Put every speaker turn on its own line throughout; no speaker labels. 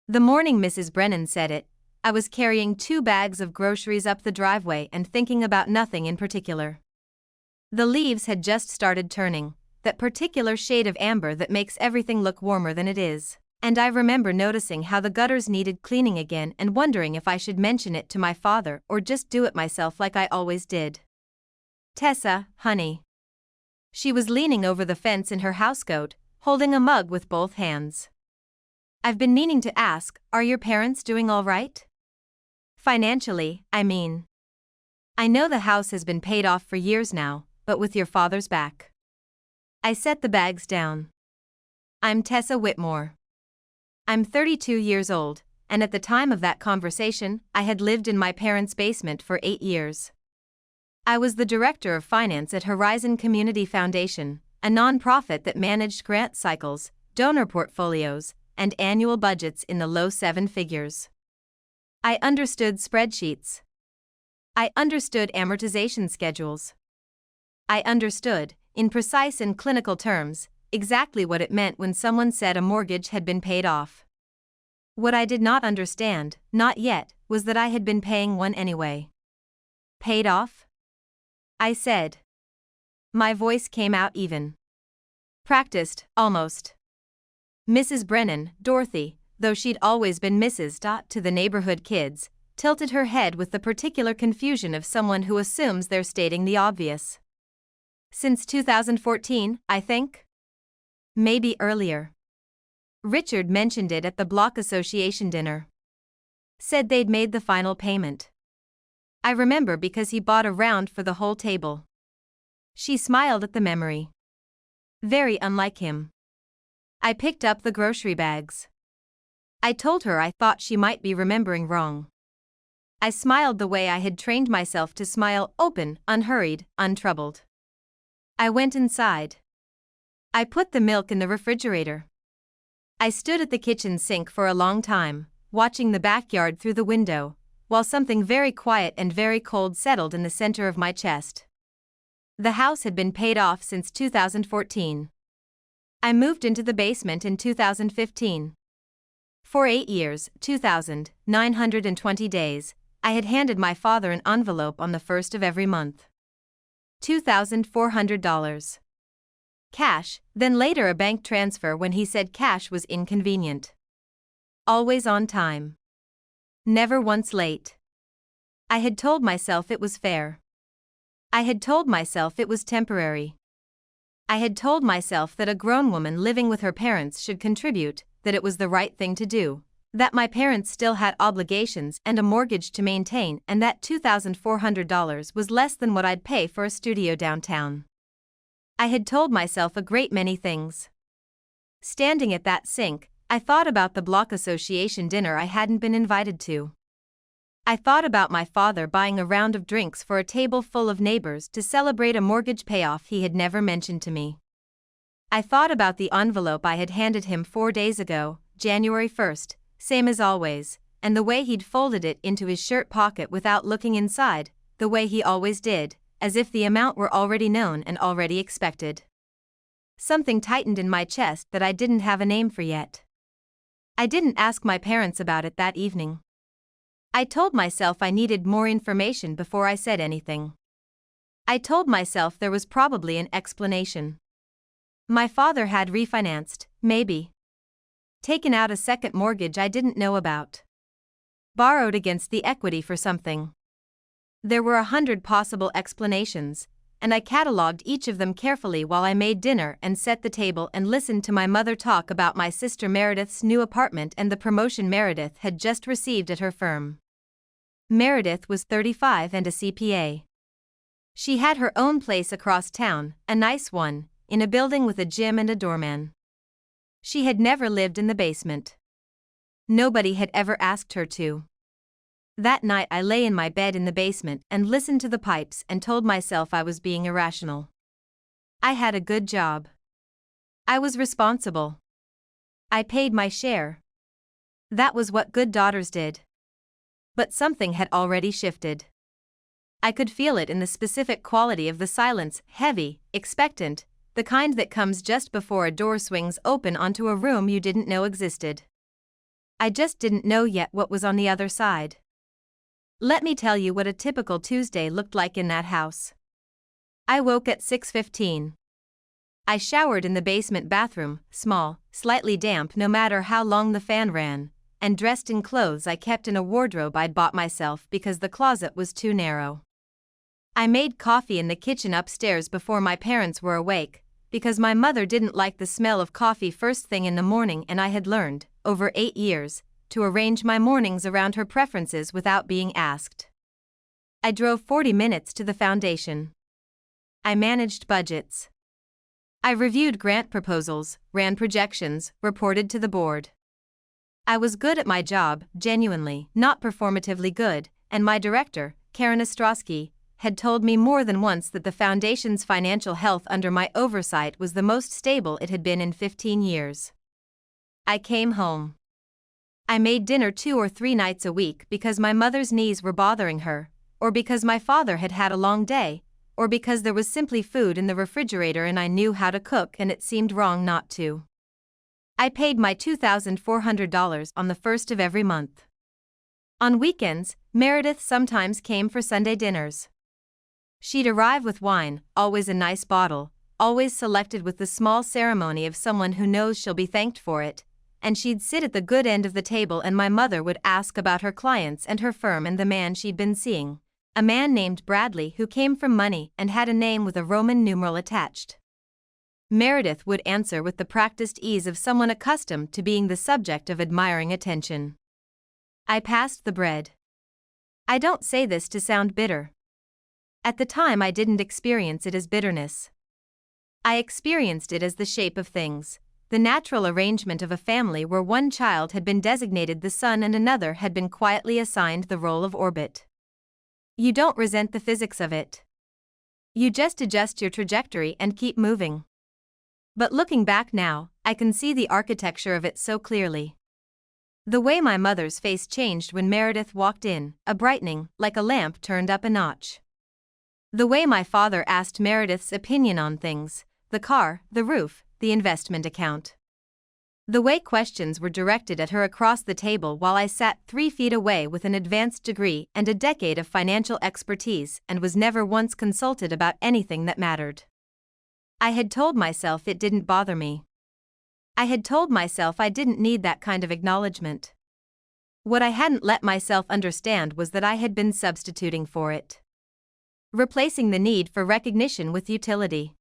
The morning Mrs. Brennan said it, I was carrying 2 bags of groceries up the driveway and thinking about nothing in particular. The leaves had just started turning, that particular shade of amber that makes everything look warmer than it is, and I remember noticing how the gutters needed cleaning again and wondering if I should mention it to my father or just do it myself like I always did. Tessa, honey. She was leaning over the fence in her housecoat, holding a mug with both hands. I've been meaning to ask, are your parents doing all right? Financially, I mean. I know the house has been paid off for years now, but with your father's back. I set the bags down. I'm Tessa Whitmore. I'm 32 years old, and at the time of that conversation, I had lived in my parents' basement for 8 years. I was the director of finance at Horizon Community Foundation, a nonprofit that managed grant cycles, donor portfolios, and annual budgets in the low 7 figures. I understood spreadsheets. I understood amortization schedules. I understood, in precise and clinical terms, exactly what it meant when someone said a mortgage had been paid off. What I did not understand, not yet, was that I had been paying one anyway. Paid off? I said. My voice came out even. Practiced, almost. Mrs. Brennan, Dorothy, though she'd always been Mrs. to the neighborhood kids, tilted her head with the particular confusion of someone who assumes they're stating the obvious. Since 2014, I think? Maybe earlier. Richard mentioned it at the Block Association dinner. Said they'd made the final payment. I remember because he bought a round for the whole table. She smiled at the memory. Very unlike him. I picked up the grocery bags. I told her I thought she might be remembering wrong. I smiled the way I had trained myself to smile, open, unhurried, untroubled. I went inside. I put the milk in the refrigerator. I stood at the kitchen sink for a long time, watching the backyard through the window, while something very quiet and very cold settled in the center of my chest. The house had been paid off since 2014. I moved into the basement in 2015. For 8 years, 2,920 days, I had handed my father an envelope on the first of every month. $2,400. Cash, then later a bank transfer when he said cash was inconvenient. Always on time. Never once late. I had told myself it was fair. I had told myself it was temporary. I had told myself that a grown woman living with her parents should contribute, that it was the right thing to do, that my parents still had obligations and a mortgage to maintain, and that $2,400 was less than what I'd pay for a studio downtown. I had told myself a great many things. Standing at that sink, I thought about the Block Association dinner I hadn't been invited to. I thought about my father buying a round of drinks for a table full of neighbors to celebrate a mortgage payoff he had never mentioned to me. I thought about the envelope I had handed him 4 days ago, January 1st, same as always, and the way he'd folded it into his shirt pocket without looking inside, the way he always did, as if the amount were already known and already expected. Something tightened in my chest that I didn't have a name for yet. I didn't ask my parents about it that evening. I told myself I needed more information before I said anything. I told myself there was probably an explanation. My father had refinanced, maybe. Taken out a second mortgage I didn't know about. Borrowed against the equity for something. There were 100 possible explanations, and I catalogued each of them carefully while I made dinner and set the table and listened to my mother talk about my sister Meredith's new apartment and the promotion Meredith had just received at her firm. Meredith was 35 and a CPA. She had her own place across town, a nice one, in a building with a gym and a doorman. She had never lived in the basement. Nobody had ever asked her to. That night I lay in my bed in the basement and listened to the pipes and told myself I was being irrational. I had a good job. I was responsible. I paid my share. That was what good daughters did. But something had already shifted. I could feel it in the specific quality of the silence, heavy, expectant, the kind that comes just before a door swings open onto a room you didn't know existed. I just didn't know yet what was on the other side. Let me tell you what a typical Tuesday looked like in that house. I woke at 6:15. I showered in the basement bathroom, small, slightly damp no matter how long the fan ran, and dressed in clothes I kept in a wardrobe I'd bought myself because the closet was too narrow. I made coffee in the kitchen upstairs before my parents were awake, because my mother didn't like the smell of coffee first thing in the morning, and I had learned, over 8 years, to arrange my mornings around her preferences without being asked. I drove 40 minutes to the foundation. I managed budgets. I reviewed grant proposals, ran projections, reported to the board. I was good at my job, genuinely, not performatively good, and my director, Karen Ostrowski, had told me more than once that the foundation's financial health under my oversight was the most stable it had been in 15 years. I came home. I made dinner 2 or 3 nights a week because my mother's knees were bothering her, or because my father had had a long day, or because there was simply food in the refrigerator and I knew how to cook and it seemed wrong not to. I paid my $2,400 on the first of every month. On weekends, Meredith sometimes came for Sunday dinners. She'd arrive with wine, always a nice bottle, always selected with the small ceremony of someone who knows she'll be thanked for it, and she'd sit at the good end of the table and my mother would ask about her clients and her firm and the man she'd been seeing, a man named Bradley who came from money and had a name with a Roman numeral attached. Meredith would answer with the practiced ease of someone accustomed to being the subject of admiring attention. I passed the bread. I don't say this to sound bitter. At the time I didn't experience it as bitterness. I experienced it as the shape of things, the natural arrangement of a family where one child had been designated the son and another had been quietly assigned the role of orbit. You don't resent the physics of it. You just adjust your trajectory and keep moving. But looking back now, I can see the architecture of it so clearly. The way my mother's face changed when Meredith walked in, a brightening, like a lamp turned up a notch. The way my father asked Meredith's opinion on things, the car, the roof, the investment account. The way questions were directed at her across the table while I sat 3 feet away with an advanced degree and a decade of financial expertise and was never once consulted about anything that mattered. I had told myself it didn't bother me. I had told myself I didn't need that kind of acknowledgement. What I hadn't let myself understand was that I had been substituting for it. Replacing the need for recognition with utility.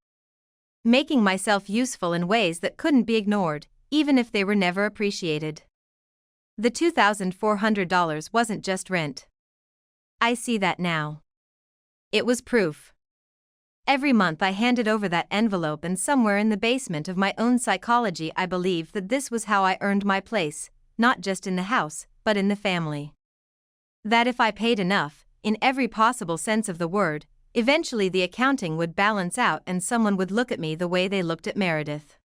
Making myself useful in ways that couldn't be ignored, even if they were never appreciated. The $2,400 wasn't just rent. I see that now. It was proof. Every month I handed over that envelope, and somewhere in the basement of my own psychology I believed that this was how I earned my place, not just in the house, but in the family. That if I paid enough, in every possible sense of the word, eventually the accounting would balance out and someone would look at me the way they looked at Meredith.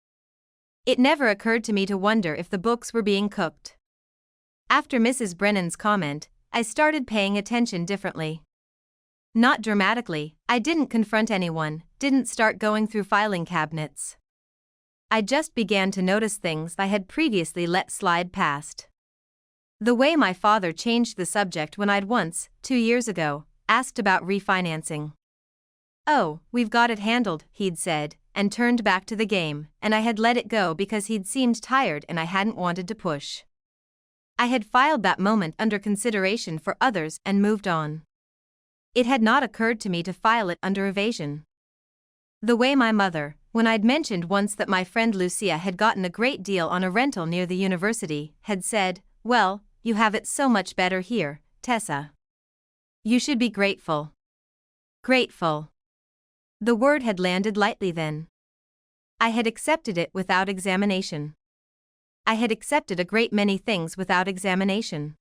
It never occurred to me to wonder if the books were being cooked. After Mrs. Brennan's comment, I started paying attention differently. Not dramatically, I didn't confront anyone, didn't start going through filing cabinets. I just began to notice things I had previously let slide past. The way my father changed the subject when I'd once, 2 years ago, asked about refinancing. "Oh, we've got it handled," he'd said, and turned back to the game, and I had let it go because he'd seemed tired and I hadn't wanted to push. I had filed that moment under consideration for others and moved on. It had not occurred to me to file it under evasion. The way my mother, when I'd mentioned once that my friend Lucia had gotten a great deal on a rental near the university, had said, "Well, you have it so much better here, Tessa. You should be grateful." Grateful. The word had landed lightly then. I had accepted it without examination. I had accepted a great many things without examination.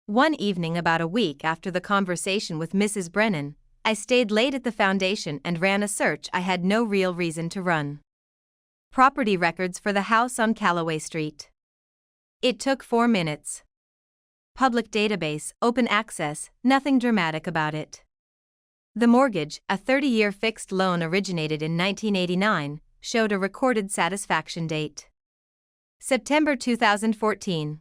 One evening about a week after the conversation with Mrs. Brennan, I stayed late at the foundation and ran a search I had no real reason to run. Property records for the house on Callaway Street. It took 4 minutes. Public database, open access, nothing dramatic about it. The mortgage, a 30-year fixed loan originated in 1989, showed a recorded satisfaction date. September 2014.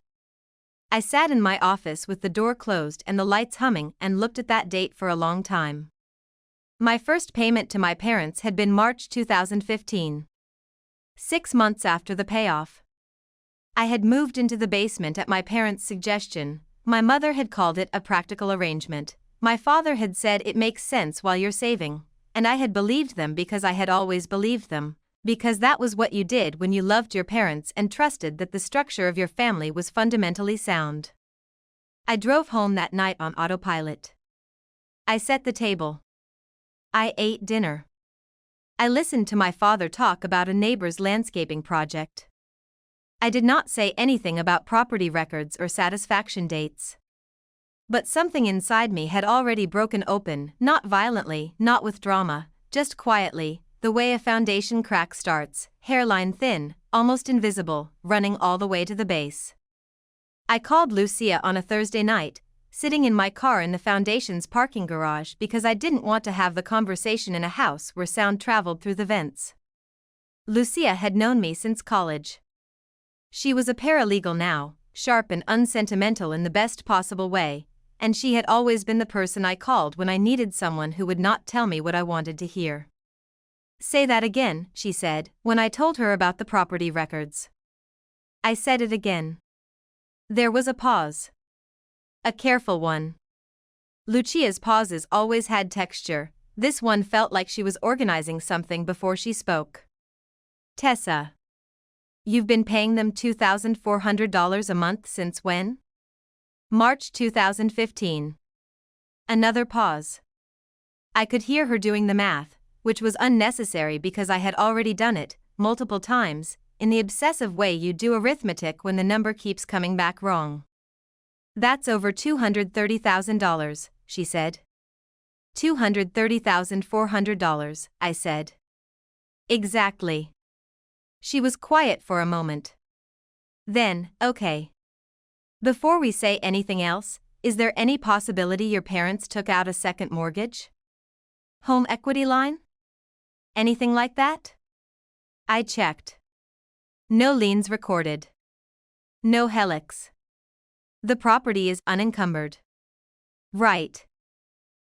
I sat in my office with the door closed and the lights humming and looked at that date for a long time. My first payment to my parents had been March 2015. 6 months after the payoff. I had moved into the basement at my parents' suggestion. My mother had called it a practical arrangement. My father had said it makes sense while you're saving, and I had believed them because I had always believed them, because that was what you did when you loved your parents and trusted that the structure of your family was fundamentally sound. I drove home that night on autopilot. I set the table. I ate dinner. I listened to my father talk about a neighbor's landscaping project. I did not say anything about property records or satisfaction dates. But something inside me had already broken open, not violently, not with drama, just quietly, the way a foundation crack starts, hairline thin, almost invisible, running all the way to the base. I called Lucia on a Thursday night, sitting in my car in the foundation's parking garage because I didn't want to have the conversation in a house where sound traveled through the vents. Lucia had known me since college. She was a paralegal now, sharp and unsentimental in the best possible way, and she had always been the person I called when I needed someone who would not tell me what I wanted to hear. "Say that again," she said, when I told her about the property records. I said it again. There was a pause. A careful one. Lucia's pauses always had texture. This one felt like she was organizing something before she spoke. "Tessa. You've been paying them $2,400 a month since when?" "March 2015. Another pause. I could hear her doing the math, which was unnecessary because I had already done it, multiple times, in the obsessive way you do arithmetic when the number keeps coming back wrong. "That's over $230,000, she said. $230,400, I said. "Exactly." She was quiet for a moment. Then, "Okay. Before we say anything else, is there any possibility your parents took out a second mortgage? Home equity line? Anything like that?" I checked. No liens recorded. No helix. The property is unencumbered. Right.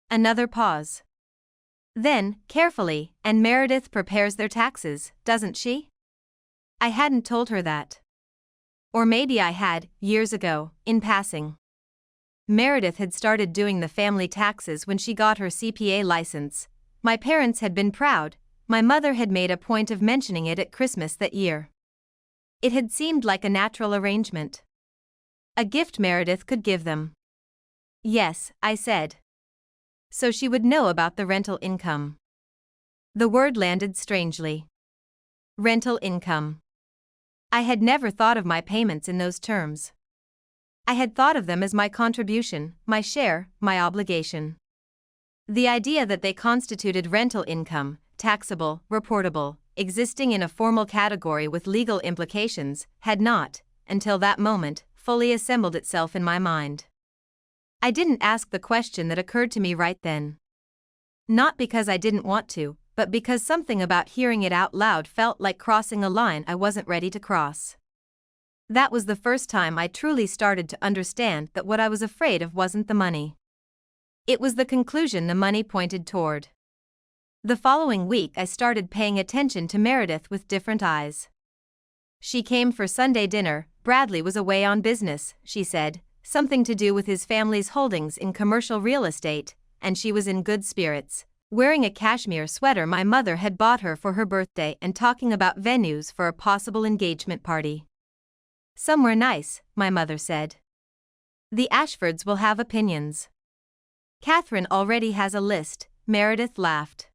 Another pause. Then, carefully, "And Meredith prepares their taxes, doesn't she?" I hadn't told her that. Or maybe I had, years ago, in passing. Meredith had started doing the family taxes when she got her CPA license. My parents had been proud. My mother had made a point of mentioning it at Christmas that year. It had seemed like a natural arrangement. A gift Meredith could give them. "Yes," I said. "So she would know about the rental income." The word landed strangely. Rental income. I had never thought of my payments in those terms. I had thought of them as my contribution, my share, my obligation. The idea that they constituted rental income, taxable, reportable, existing in a formal category with legal implications, had not, until that moment, fully assembled itself in my mind. I didn't ask the question that occurred to me right then. Not because I didn't want to, but because something about hearing it out loud felt like crossing a line I wasn't ready to cross. That was the first time I truly started to understand that what I was afraid of wasn't the money. It was the conclusion the money pointed toward. The following week I started paying attention to Meredith with different eyes. She came for Sunday dinner. Bradley was away on business, she said, something to do with his family's holdings in commercial real estate, and she was in good spirits, wearing a cashmere sweater my mother had bought her for her birthday and talking about venues for a possible engagement party. "Somewhere nice," my mother said. "The Ashfords will have opinions. Catherine already has a list," Meredith laughed.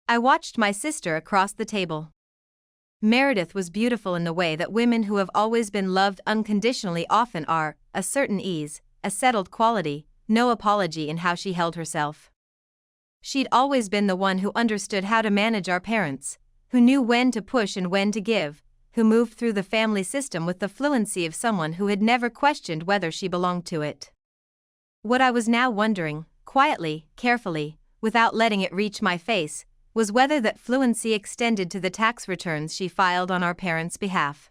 I watched my sister across the table. Meredith was beautiful in the way that women who have always been loved unconditionally often are, a certain ease, a settled quality, no apology in how she held herself. She'd always been the one who understood how to manage our parents, who knew when to push and when to give, who moved through the family system with the fluency of someone who had never questioned whether she belonged to it. What I was now wondering, quietly, carefully, without letting it reach my face, was whether that fluency extended to the tax returns she filed on our parents' behalf.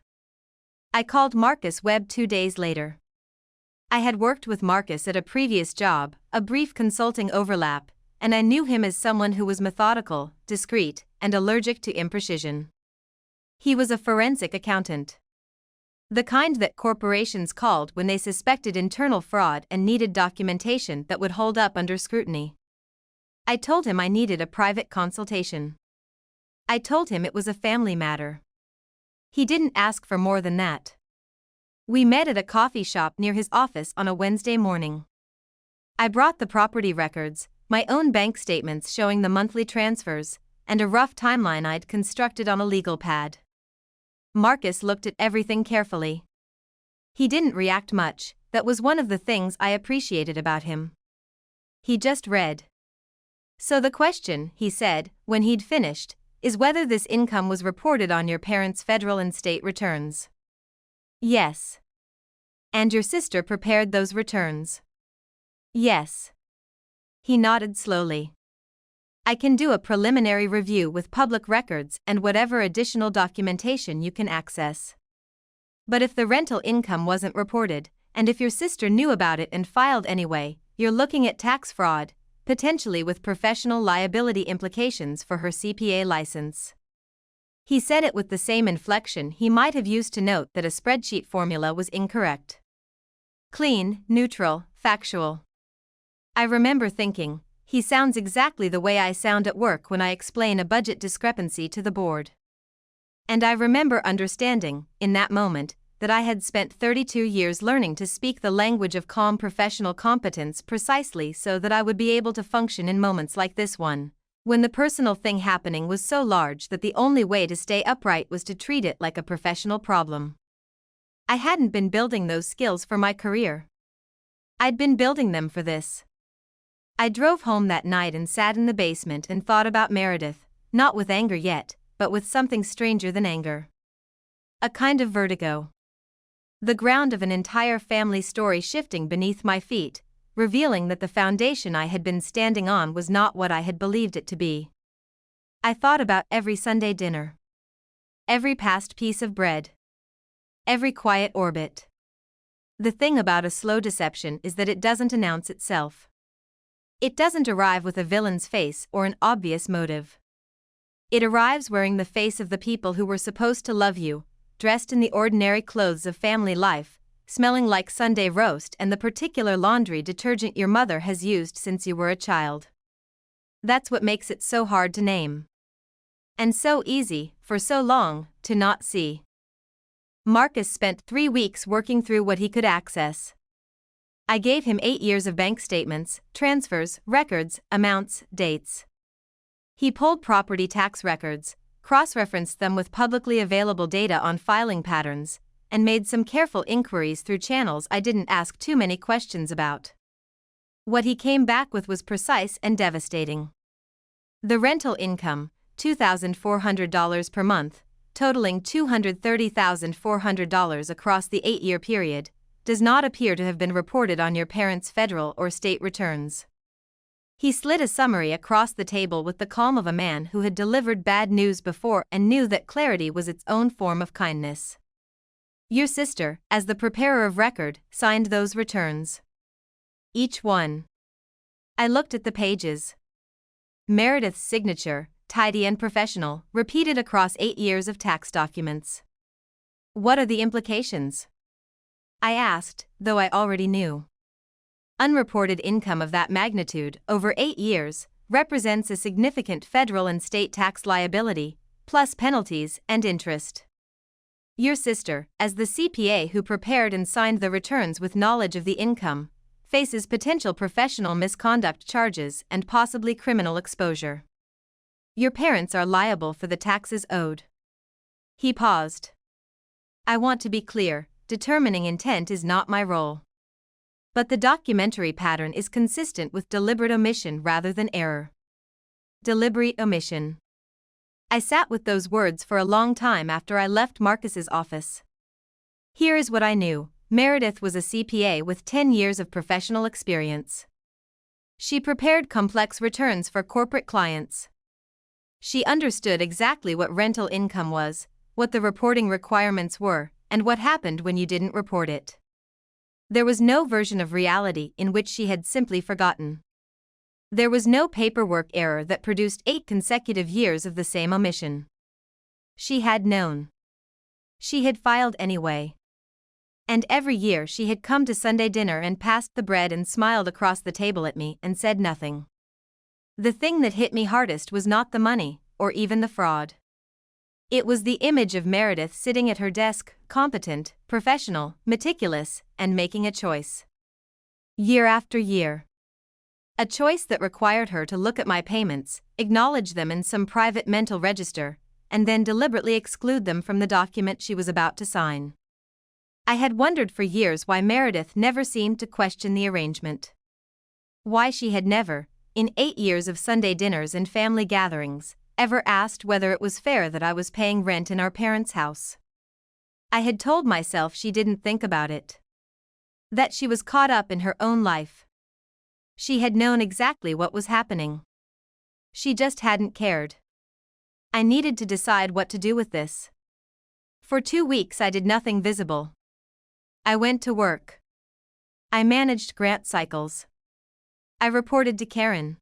I called Marcus Webb 2 days later. I had worked with Marcus at a previous job, a brief consulting overlap, and I knew him as someone who was methodical, discreet, and allergic to imprecision. He was a forensic accountant. The kind that corporations called when they suspected internal fraud and needed documentation that would hold up under scrutiny. I told him I needed a private consultation. I told him it was a family matter. He didn't ask for more than that. We met at a coffee shop near his office on a Wednesday morning. I brought the property records, my own bank statements showing the monthly transfers, and a rough timeline I'd constructed on a legal pad. Marcus looked at everything carefully. He didn't react much. That was one of the things I appreciated about him. He just read. "So the question," he said, when he'd finished, "is whether this income was reported on your parents' federal and state returns." "Yes." "And your sister prepared those returns?" "Yes." He nodded slowly. "I can do a preliminary review with public records and whatever additional documentation you can access. But if the rental income wasn't reported, and if your sister knew about it and filed anyway, you're looking at tax fraud, potentially with professional liability implications for her CPA license." He said it with the same inflection he might have used to note that a spreadsheet formula was incorrect. Clean, neutral, factual. I remember thinking, he sounds exactly the way I sound at work when I explain a budget discrepancy to the board. And I remember understanding, in that moment, that I had spent 32 years learning to speak the language of calm professional competence precisely so that I would be able to function in moments like this one, when the personal thing happening was so large that the only way to stay upright was to treat it like a professional problem. I hadn't been building those skills for my career. I'd been building them for this. I drove home that night and sat in the basement and thought about Meredith, not with anger yet, but with something stranger than anger. A kind of vertigo. The ground of an entire family story shifting beneath my feet, revealing that the foundation I had been standing on was not what I had believed it to be. I thought about every Sunday dinner. Every past piece of bread. Every quiet orbit. The thing about a slow deception is that it doesn't announce itself. It doesn't arrive with a villain's face or an obvious motive. It arrives wearing the face of the people who were supposed to love you, dressed in the ordinary clothes of family life, smelling like Sunday roast and the particular laundry detergent your mother has used since you were a child. That's what makes it so hard to name. And so easy, for so long, to not see. Marcus spent 3 weeks working through what he could access. I gave him 8 years of bank statements, transfers, records, amounts, dates. He pulled property tax records, cross-referenced them with publicly available data on filing patterns, and made some careful inquiries through channels I didn't ask too many questions about. What he came back with was precise and devastating. The rental income, $2,400 per month, totaling $230,400 across the 8-year period, does not appear to have been reported on your parents' federal or state returns. He slid a summary across the table with the calm of a man who had delivered bad news before and knew that clarity was its own form of kindness. Your sister, as the preparer of record, signed those returns. Each one. I looked at the pages. Meredith's signature, tidy and professional, repeated across 8 years of tax documents. What are the implications? I asked, though I already knew. Unreported income of that magnitude, over 8 years, represents a significant federal and state tax liability, plus penalties and interest. Your sister, as the CPA who prepared and signed the returns with knowledge of the income, faces potential professional misconduct charges and possibly criminal exposure. Your parents are liable for the taxes owed. He paused. I want to be clear, determining intent is not my role. But the documentary pattern is consistent with deliberate omission rather than error. Deliberate omission. I sat with those words for a long time after I left Marcus's office. Here is what I knew. Meredith was a CPA with 10 years of professional experience. She prepared complex returns for corporate clients. She understood exactly what rental income was, what the reporting requirements were, and what happened when you didn't report it. There was no version of reality in which she had simply forgotten. There was no paperwork error that produced 8 consecutive years of the same omission. She had known. She had filed anyway. And every year she had come to Sunday dinner and passed the bread and smiled across the table at me and said nothing. The thing that hit me hardest was not the money, or even the fraud. It was the image of Meredith sitting at her desk, competent, professional, meticulous, and making a choice. Year after year. A choice that required her to look at my payments, acknowledge them in some private mental register, and then deliberately exclude them from the document she was about to sign. I had wondered for years why Meredith never seemed to question the arrangement. Why she had never, in 8 years of Sunday dinners and family gatherings, ever asked whether it was fair that I was paying rent in our parents' house. I had told myself she didn't think about it. That she was caught up in her own life. She had known exactly what was happening. She just hadn't cared. I needed to decide what to do with this. For 2 weeks I did nothing visible. I went to work. I managed grant cycles. I reported to Karen.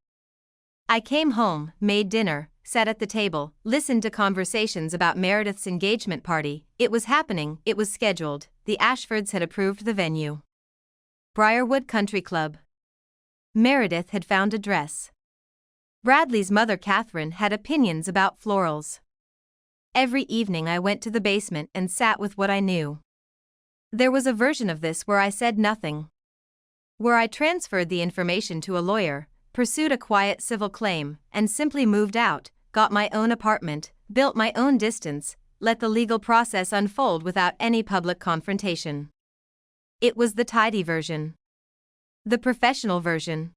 I came home, made dinner, sat at the table, listened to conversations about Meredith's engagement party. It was happening, it was scheduled, the Ashfords had approved the venue. Briarwood Country Club. Meredith had found a dress. Bradley's mother Catherine had opinions about florals. Every evening I went to the basement and sat with what I knew. There was a version of this where I said nothing. Where I transferred the information to a lawyer, pursued a quiet civil claim, and simply moved out, got my own apartment, built my own distance, let the legal process unfold without any public confrontation. It was the tidy version. The professional version.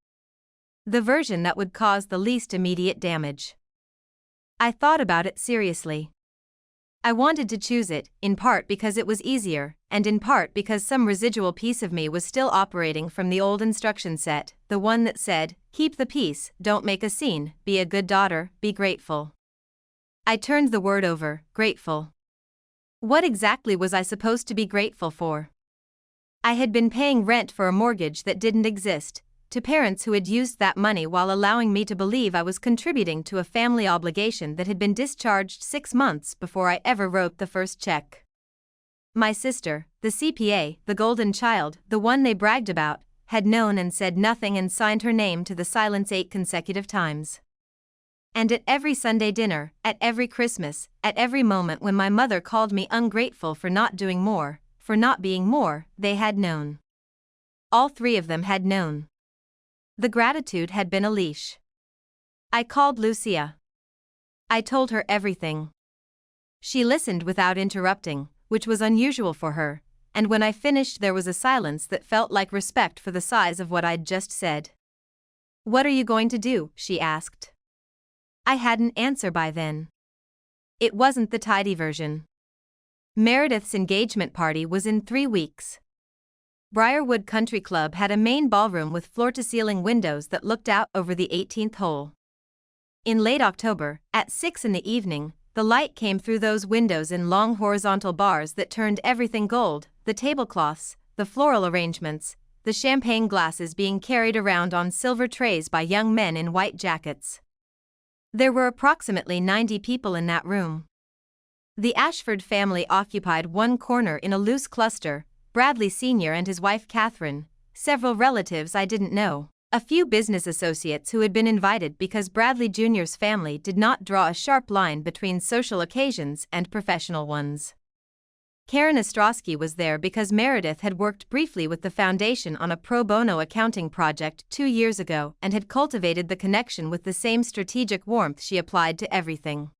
The version that would cause the least immediate damage. I thought about it seriously. I wanted to choose it, in part because it was easier, and in part because some residual piece of me was still operating from the old instruction set, the one that said, keep the peace, don't make a scene, be a good daughter, be grateful. I turned the word over, grateful. What exactly was I supposed to be grateful for? I had been paying rent for a mortgage that didn't exist, to parents who had used that money while allowing me to believe I was contributing to a family obligation that had been discharged 6 months before I ever wrote the first check. My sister, the CPA, the golden child, the one they bragged about, had known and said nothing and signed her name to the silence 8 consecutive times. And at every Sunday dinner, at every Christmas, at every moment when my mother called me ungrateful for not doing more, for not being more, they had known. All 3 of them had known. The gratitude had been a leash. I called Lucia. I told her everything. She listened without interrupting, which was unusual for her, and when I finished there was a silence that felt like respect for the size of what I'd just said. What are you going to do? She asked. I had an answer by then. It wasn't the tidy version. Meredith's engagement party was in 3 weeks. Briarwood Country Club had a main ballroom with floor-to-ceiling windows that looked out over the 18th hole. In late October, at 6 in the evening, the light came through those windows in long horizontal bars that turned everything gold, the tablecloths, the floral arrangements, the champagne glasses being carried around on silver trays by young men in white jackets. There were approximately 90 people in that room. The Ashford family occupied one corner in a loose cluster, Bradley Sr. and his wife Catherine, several relatives I didn't know, a few business associates who had been invited because Bradley Jr.'s family did not draw a sharp line between social occasions and professional ones. Karen Ostrowski was there because Meredith had worked briefly with the foundation on a pro bono accounting project 2 years ago and had cultivated the connection with the same strategic warmth she applied to everything.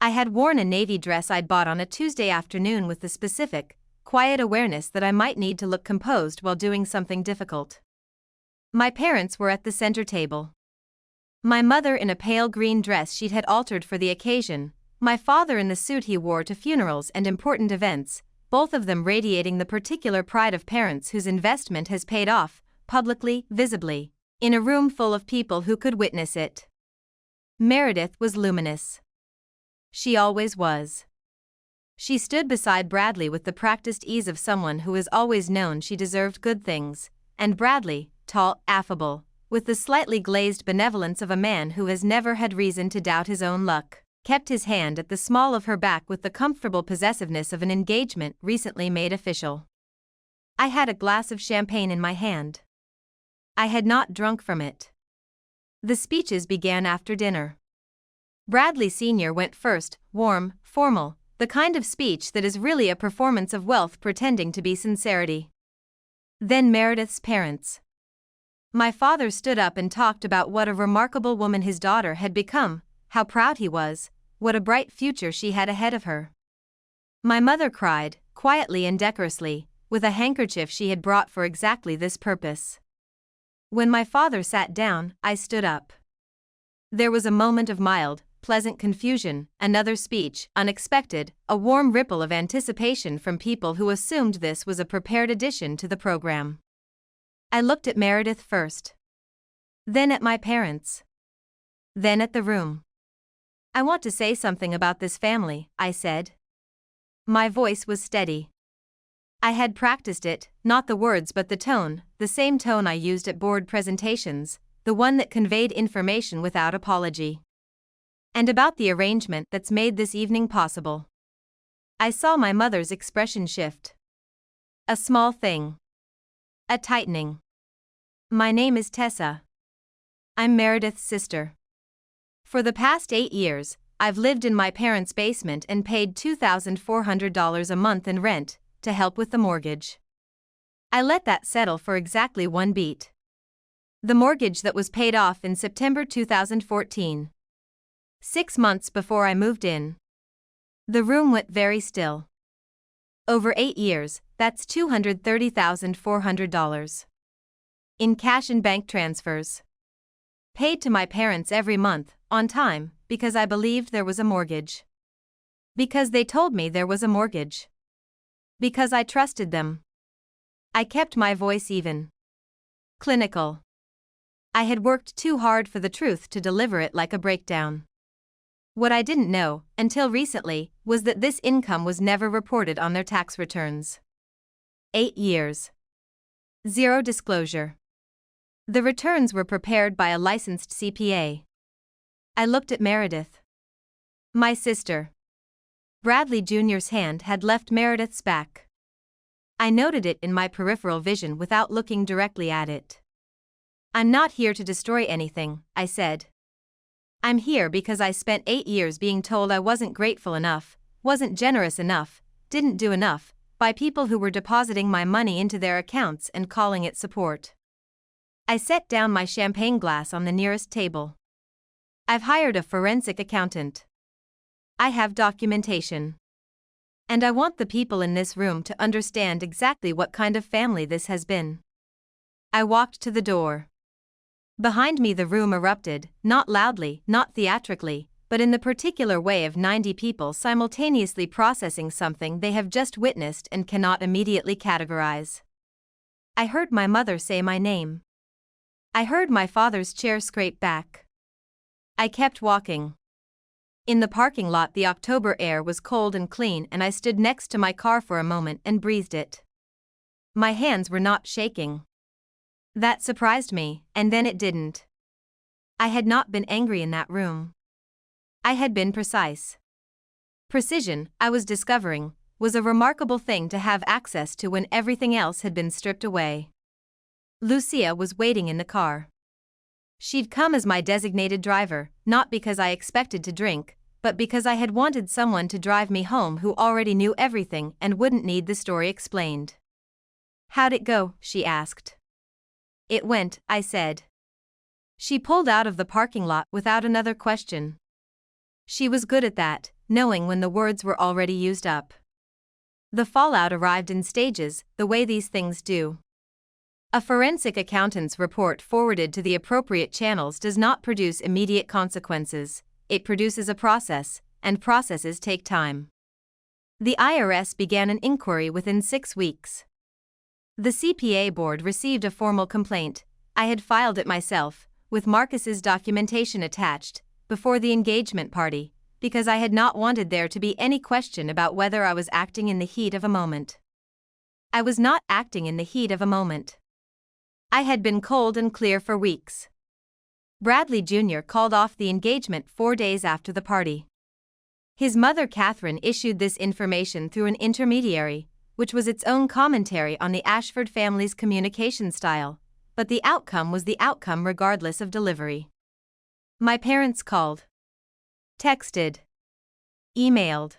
I had worn a navy dress I'd bought on a Tuesday afternoon with the specific, quiet awareness that I might need to look composed while doing something difficult. My parents were at the center table. My mother in a pale green dress she'd had altered for the occasion, my father in the suit he wore to funerals and important events, both of them radiating the particular pride of parents whose investment has paid off, publicly, visibly, in a room full of people who could witness it. Meredith was luminous. She always was. She stood beside Bradley with the practiced ease of someone who has always known she deserved good things, and Bradley, tall, affable, with the slightly glazed benevolence of a man who has never had reason to doubt his own luck, kept his hand at the small of her back with the comfortable possessiveness of an engagement recently made official. I had a glass of champagne in my hand. I had not drunk from it. The speeches began after dinner. Bradley Sr. went first, warm, formal, the kind of speech that is really a performance of wealth pretending to be sincerity. Then Meredith's parents. My father stood up and talked about what a remarkable woman his daughter had become, how proud he was, what a bright future she had ahead of her. My mother cried, quietly and decorously, with a handkerchief she had brought for exactly this purpose. When my father sat down, I stood up. There was a moment of mild, pleasant confusion, another speech, unexpected, a warm ripple of anticipation from people who assumed this was a prepared addition to the program. I looked at Meredith first. Then at my parents. Then at the room. I want to say something about this family, I said. My voice was steady. I had practiced it, not the words but the tone, the same tone I used at board presentations, the one that conveyed information without apology. And about the arrangement that's made this evening possible. I saw my mother's expression shift. A small thing. A tightening. My name is Tessa. I'm Meredith's sister. For the past 8 years, I've lived in my parents' basement and paid $2,400 a month in rent to help with the mortgage. I let that settle for exactly one beat. The mortgage that was paid off in September 2014. 6 months before I moved in. The room went very still. Over 8 years, that's $230,400. In cash and bank transfers. Paid to my parents every month, on time, because I believed there was a mortgage. Because they told me there was a mortgage. Because I trusted them. I kept my voice even. Clinical. I had worked too hard for the truth to deliver it like a breakdown. What I didn't know, until recently, was that this income was never reported on their tax returns. 8 years. Zero disclosure. The returns were prepared by a licensed CPA. I looked at Meredith. My sister. Bradley Jr.'s hand had left Meredith's back. I noted it in my peripheral vision without looking directly at it. I'm not here to destroy anything, I said. I'm here because I spent 8 years being told I wasn't grateful enough, wasn't generous enough, didn't do enough, by people who were depositing my money into their accounts and calling it support. I set down my champagne glass on the nearest table. I've hired a forensic accountant. I have documentation. And I want the people in this room to understand exactly what kind of family this has been. I walked to the door. Behind me the room erupted, not loudly, not theatrically, but in the particular way of 90 people simultaneously processing something they have just witnessed and cannot immediately categorize. I heard my mother say my name. I heard my father's chair scrape back. I kept walking. In the parking lot the October air was cold and clean and I stood next to my car for a moment and breathed it. My hands were not shaking. That surprised me, and then it didn't. I had not been angry in that room. I had been precise. Precision, I was discovering, was a remarkable thing to have access to when everything else had been stripped away. Lucia was waiting in the car. She'd come as my designated driver, not because I expected to drink, but because I had wanted someone to drive me home who already knew everything and wouldn't need the story explained. How'd it go? She asked. It went, I said. She pulled out of the parking lot without another question. She was good at that, knowing when the words were already used up. The fallout arrived in stages, the way these things do. A forensic accountant's report forwarded to the appropriate channels does not produce immediate consequences, it produces a process, and processes take time. The IRS began an inquiry within 6 weeks. The CPA board received a formal complaint, I had filed it myself, with Marcus's documentation attached, before the engagement party, because I had not wanted there to be any question about whether I was acting in the heat of a moment. I was not acting in the heat of a moment. I had been cold and clear for weeks. Bradley Jr. called off the engagement 4 days after the party. His mother Catherine issued this information through an intermediary, which was its own commentary on the Ashford family's communication style, but the outcome was the outcome regardless of delivery. My parents called, texted, emailed.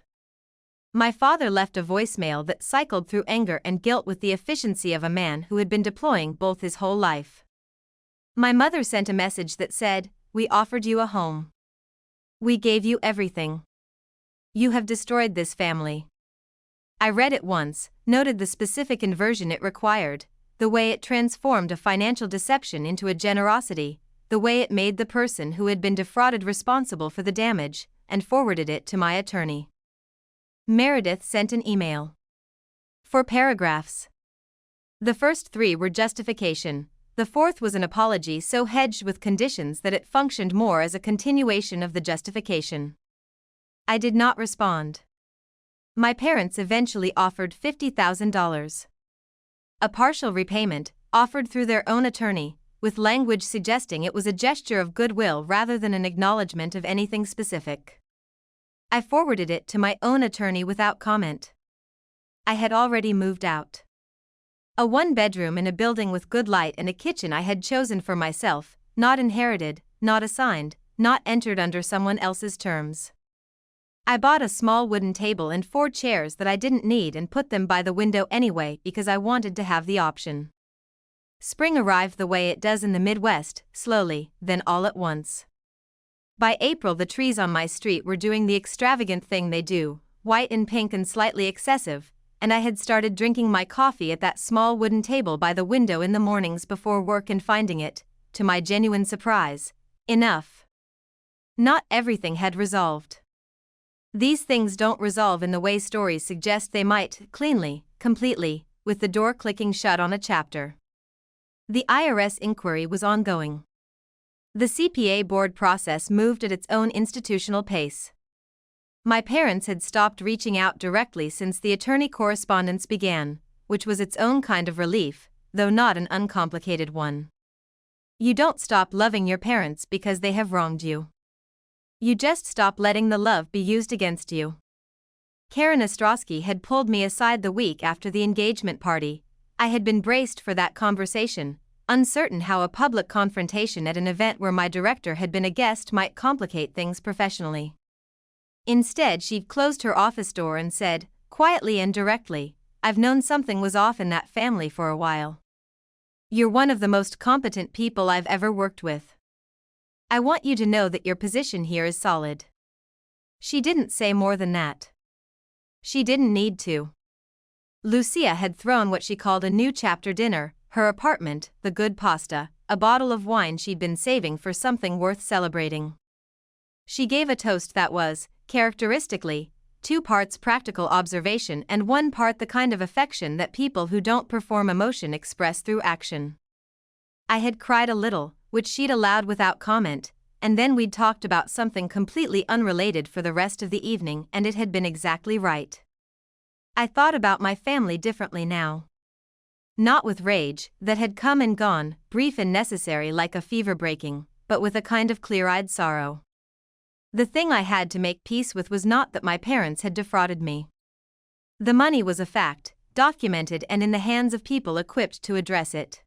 My father left a voicemail that cycled through anger and guilt with the efficiency of a man who had been deploying both his whole life. My mother sent a message that said, "We offered you a home. We gave you everything. You have destroyed this family." I read it once, noted the specific inversion it required, the way it transformed a financial deception into a generosity, the way it made the person who had been defrauded responsible for the damage, and forwarded it to my attorney. Meredith sent an email. 4 paragraphs. The first 3 were justification, the 4th was an apology so hedged with conditions that it functioned more as a continuation of the justification. I did not respond. My parents eventually offered $50,000. A partial repayment, offered through their own attorney, with language suggesting it was a gesture of goodwill rather than an acknowledgement of anything specific. I forwarded it to my own attorney without comment. I had already moved out. A 1-bedroom in a building with good light and a kitchen I had chosen for myself, not inherited, not assigned, not entered under someone else's terms. I bought a small wooden table and 4 chairs that I didn't need and put them by the window anyway because I wanted to have the option. Spring arrived the way it does in the Midwest, slowly, then all at once. By April the trees on my street were doing the extravagant thing they do, white and pink and slightly excessive, and I had started drinking my coffee at that small wooden table by the window in the mornings before work and finding it, to my genuine surprise, enough. Not everything had resolved. These things don't resolve in the way stories suggest they might, cleanly, completely, with the door clicking shut on a chapter. The IRS inquiry was ongoing. The CPA board process moved at its own institutional pace. My parents had stopped reaching out directly since the attorney correspondence began, which was its own kind of relief, though not an uncomplicated one. You don't stop loving your parents because they have wronged you. You just stop letting the love be used against you. Karen Ostrowski had pulled me aside the week after the engagement party. I had been braced for that conversation, uncertain how a public confrontation at an event where my director had been a guest might complicate things professionally. Instead, she'd closed her office door and said, quietly and directly, "I've known something was off in that family for a while. You're one of the most competent people I've ever worked with. I want you to know that your position here is solid." She didn't say more than that. She didn't need to. Lucia had thrown what she called a new chapter dinner, her apartment, the good pasta, a bottle of wine she'd been saving for something worth celebrating. She gave a toast that was, characteristically, 2 parts practical observation and 1 part the kind of affection that people who don't perform emotion express through action. I had cried a little, which she'd allowed without comment, and then we'd talked about something completely unrelated for the rest of the evening, and it had been exactly right. I thought about my family differently now. Not with rage, that had come and gone, brief and necessary like a fever breaking, but with a kind of clear-eyed sorrow. The thing I had to make peace with was not that my parents had defrauded me. The money was a fact, documented and in the hands of people equipped to address it.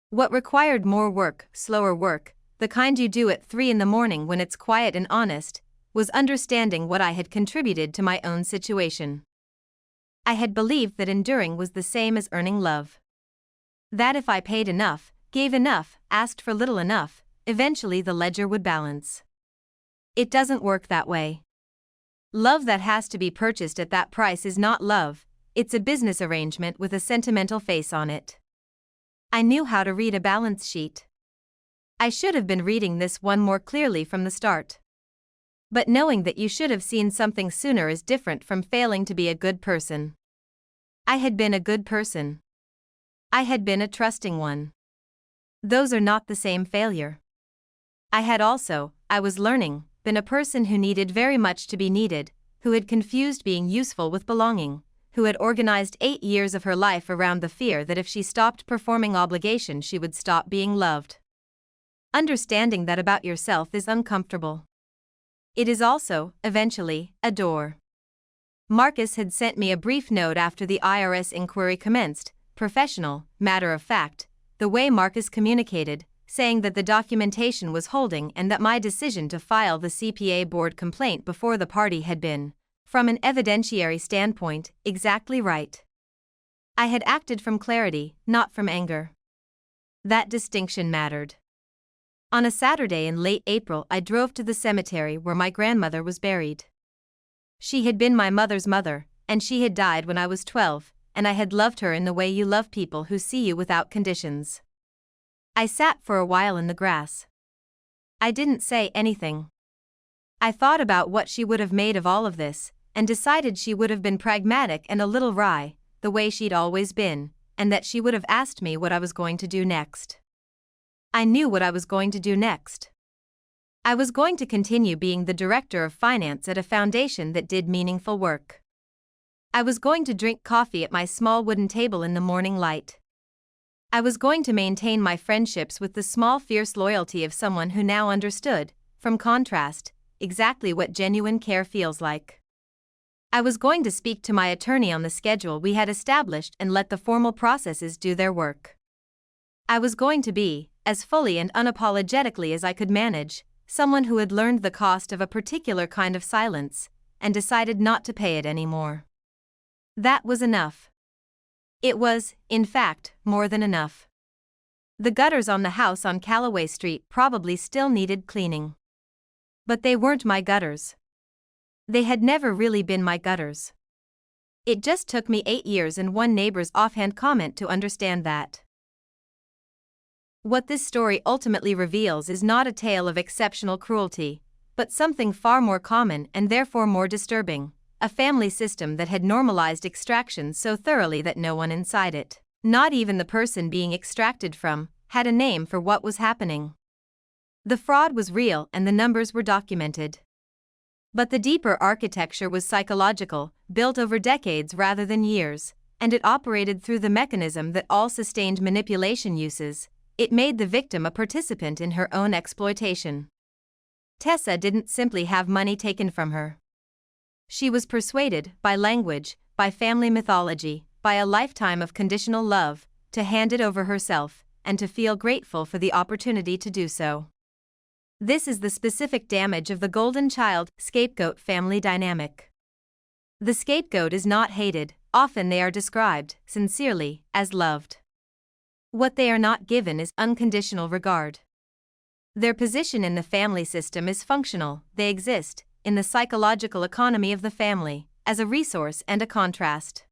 What required more work, slower work, the kind you do at 3 in the morning when it's quiet and honest, was understanding what I had contributed to my own situation. I had believed that enduring was the same as earning love. That if I paid enough, gave enough, asked for little enough, eventually the ledger would balance. It doesn't work that way. Love that has to be purchased at that price is not love, it's a business arrangement with a sentimental face on it. I knew how to read a balance sheet. I should have been reading this one more clearly from the start. But knowing that you should have seen something sooner is different from failing to be a good person. I had been a good person. I had been a trusting one. Those are not the same failure. I was learning, been a person who needed very much to be needed, who had confused being useful with belonging, who had organized 8 years of her life around the fear that if she stopped performing obligation she would stop being loved. Understanding that about yourself is uncomfortable. It is also, eventually, a door. Marcus had sent me a brief note after the IRS inquiry commenced, professional, matter of fact, the way Marcus communicated, saying that the documentation was holding and that my decision to file the CPA board complaint before the party had been, from an evidentiary standpoint, exactly right. I had acted from clarity, not from anger. That distinction mattered. On a Saturday in late April, I drove to the cemetery where my grandmother was buried. She had been my mother's mother, and she had died when I was 12, and I had loved her in the way you love people who see you without conditions. I sat for a while in the grass. I didn't say anything. I thought about what she would have made of all of this, and decided she would have been pragmatic and a little wry, the way she'd always been, and that she would have asked me what I was going to do next. I knew what I was going to do next. I was going to continue being the director of finance at a foundation that did meaningful work. I was going to drink coffee at my small wooden table in the morning light. I was going to maintain my friendships with the small fierce loyalty of someone who now understood, from contrast, exactly what genuine care feels like. I was going to speak to my attorney on the schedule we had established and let the formal processes do their work. I was going to be, as fully and unapologetically as I could manage, someone who had learned the cost of a particular kind of silence, and decided not to pay it anymore. That was enough. It was, in fact, more than enough. The gutters on the house on Callaway Street probably still needed cleaning. But they weren't my gutters. They had never really been my gutters. It just took me 8 years and one neighbor's offhand comment to understand that. What this story ultimately reveals is not a tale of exceptional cruelty, but something far more common and therefore more disturbing, a family system that had normalized extraction so thoroughly that no one inside it, not even the person being extracted from, had a name for what was happening. The fraud was real and the numbers were documented. But the deeper architecture was psychological, built over decades rather than years, and it operated through the mechanism that all sustained manipulation uses. It made the victim a participant in her own exploitation. Tessa didn't simply have money taken from her. She was persuaded, by language, by family mythology, by a lifetime of conditional love, to hand it over herself, and to feel grateful for the opportunity to do so. This is the specific damage of the golden child scapegoat family dynamic. The scapegoat is not hated, often they are described, sincerely, as loved. What they are not given is unconditional regard. Their position in the family system is functional, they exist, in the psychological economy of the family, as a resource and a contrast.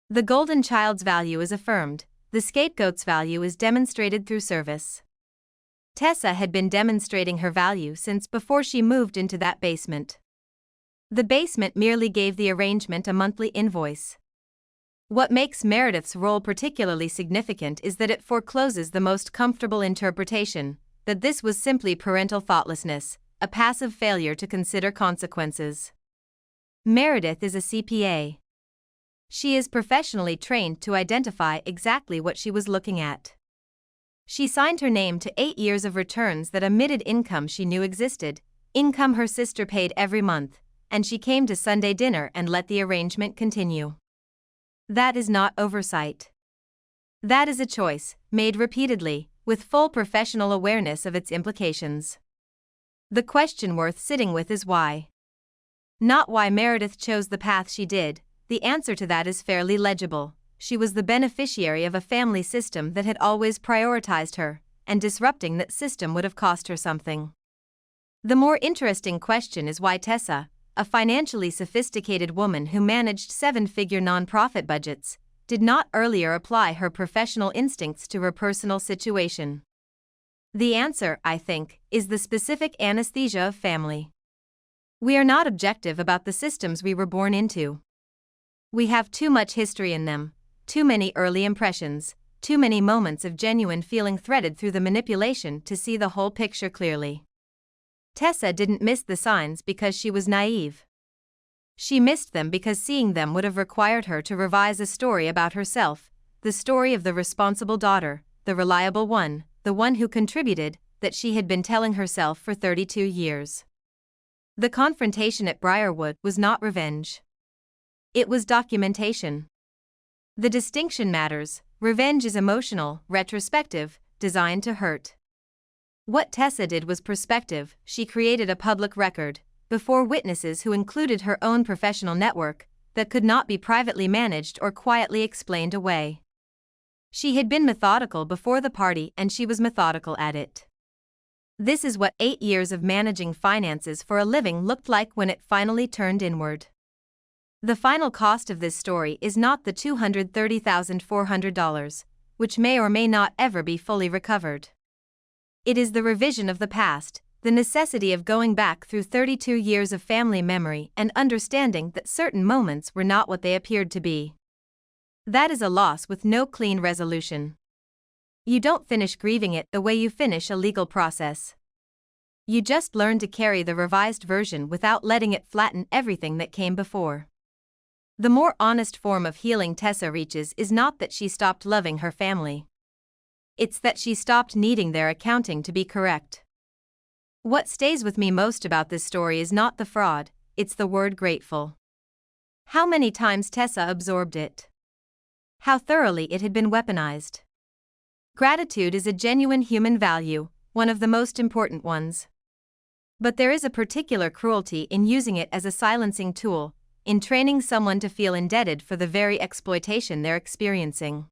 The golden child's value is affirmed, the scapegoat's value is demonstrated through service. Tessa had been demonstrating her value since before she moved into that basement. The basement merely gave the arrangement a monthly invoice. What makes Meredith's role particularly significant is that it forecloses the most comfortable interpretation, that this was simply parental thoughtlessness, a passive failure to consider consequences. Meredith is a CPA. She is professionally trained to identify exactly what she was looking at. She signed her name to 8 years of returns that omitted income she knew existed, income her sister paid every month, and she came to Sunday dinner and let the arrangement continue. That is not oversight. That is a choice, made repeatedly, with full professional awareness of its implications. The question worth sitting with is why. Not why Meredith chose the path she did, the answer to that is fairly legible. She was the beneficiary of a family system that had always prioritized her, and disrupting that system would have cost her something. The more interesting question is why Tessa, a financially sophisticated woman who managed 7-figure nonprofit budgets, did not earlier apply her professional instincts to her personal situation. The answer, I think, is the specific anesthesia of family. We are not objective about the systems we were born into. We have too much history in them, too many early impressions, too many moments of genuine feeling threaded through the manipulation to see the whole picture clearly. Tessa didn't miss the signs because she was naive. She missed them because seeing them would have required her to revise a story about herself, the story of the responsible daughter, the reliable one, the one who contributed, that she had been telling herself for 32 years. The confrontation at Briarwood was not revenge. It was documentation. The distinction matters. Revenge is emotional, retrospective, designed to hurt. What Tessa did was prospective. She created a public record, before witnesses who included her own professional network, that could not be privately managed or quietly explained away. She had been methodical before the party and she was methodical at it. This is what 8 years of managing finances for a living looked like when it finally turned inward. The final cost of this story is not the $230,400, which may or may not ever be fully recovered. It is the revision of the past, the necessity of going back through 32 years of family memory and understanding that certain moments were not what they appeared to be. That is a loss with no clean resolution. You don't finish grieving it the way you finish a legal process. You just learn to carry the revised version without letting it flatten everything that came before. The more honest form of healing Tessa reaches is not that she stopped loving her family. It's that she stopped needing their accounting to be correct. What stays with me most about this story is not the fraud, it's the word grateful. How many times Tessa absorbed it. How thoroughly it had been weaponized. Gratitude is a genuine human value, one of the most important ones. But there is a particular cruelty in using it as a silencing tool, in training someone to feel indebted for the very exploitation they're experiencing.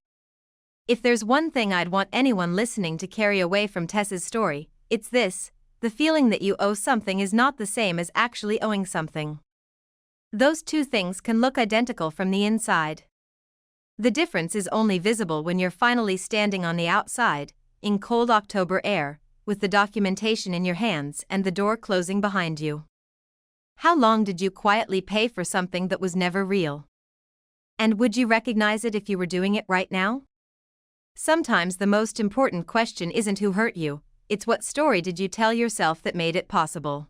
If there's one thing I'd want anyone listening to carry away from Tessa's story, it's this: the feeling that you owe something is not the same as actually owing something. Those two things can look identical from the inside. The difference is only visible when you're finally standing on the outside, in cold October air, with the documentation in your hands and the door closing behind you. How long did you quietly pay for something that was never real? And would you recognize it if you were doing it right now? Sometimes the most important question isn't who hurt you, it's what story did you tell yourself that made it possible.